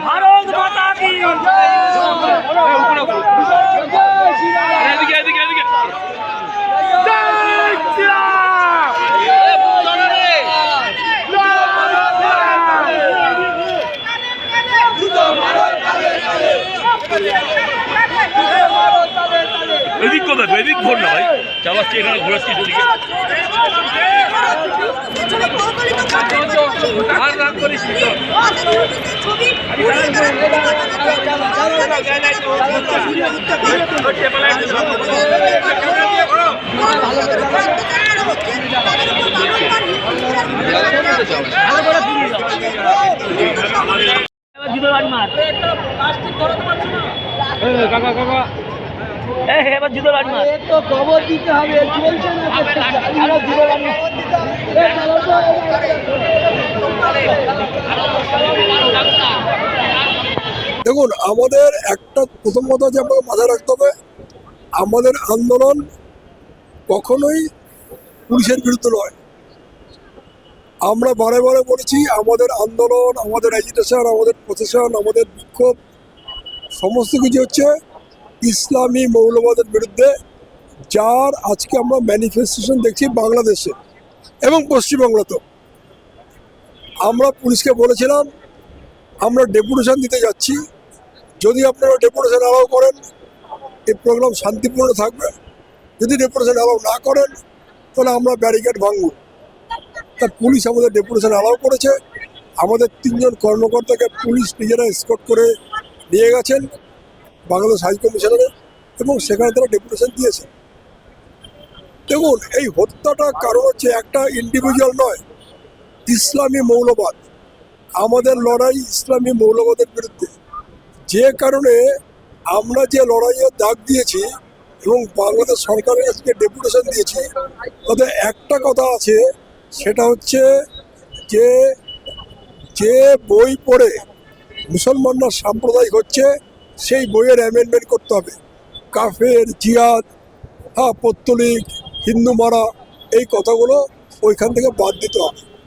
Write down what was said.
ভারত মাতা কি এদিক কোথায় এদিক ঘোর না ভাই চালাচ্ছি এখানে ঘোরাচ্ছি এদিকে আর রাগ করিস কাকা কাকা এবার জুতো বাড়ি মার তো খবর দিতে হবে চলছে না দেখুন, আমাদের একটা প্রথম কথা যে আমাকে মাথায় রাখতে হবে, আমাদের আন্দোলন কখনোই পুলিশের বিরুদ্ধে নয়। আমরা বারে বারে বলেছি আমাদের আন্দোলন, আমাদের এজিটেশন, আমাদের প্রশাসন, আমাদের বিক্ষোভ সমস্ত কিছু হচ্ছে ইসলামী মৌলবাদের বিরুদ্ধে, যার আজকে আমরা ম্যানিফেস্টেশন দেখছি বাংলাদেশে এবং পশ্চিমবাংলাতেও। আমরা পুলিশকে বলেছিলাম আমরা ডেপুটেশন দিতে যাচ্ছি, যদি আপনারা ডেপুটেশন অ্যালাউ করেন এই প্রোগ্রাম শান্তিপূর্ণ থাকবে, যদি ডেপুটেশন অ্যালাউ না করেন তাহলে আমরা ব্যারিকেড ভাঙব। তা পুলিশ আমাদের ডেপুটেশন অ্যালাউ করেছে। আমাদের 3 জন কর্মকর্তাকে পুলিশ নিজেরা এসকর্ট করে নিয়ে গেছেন বাংলাদেশ হাই কমিশনারে এবং সেখানে তারা ডেপুটেশন দিয়েছে। দেখুন, এই হত্যাটার কারণ হচ্ছে একটা ইন্ডিভিজুয়াল নয়, ইসলামী মৌলবাদ। আমাদের লড়াই ইসলামী মৌলবাদের বিরুদ্ধে, যে কারণে আমরা যে লড়াইয়ের ডাক দিয়েছি এবং বাংলাদেশ সরকারের কাছে ডেপুটেশন দিয়েছি, তাতে একটা কথা আছে, সেটা হচ্ছে যে বই পড়ে মুসলমানরা সাম্প্রদায়িক হচ্ছে সেই বইয়ের অ্যামেন্ডমেন্ট করতে হবে। কাফের, জিহাদ, পত্তলিক, হিন্দু মারা, এই কথাগুলো ওইখান থেকে বাদ দিতে হবে।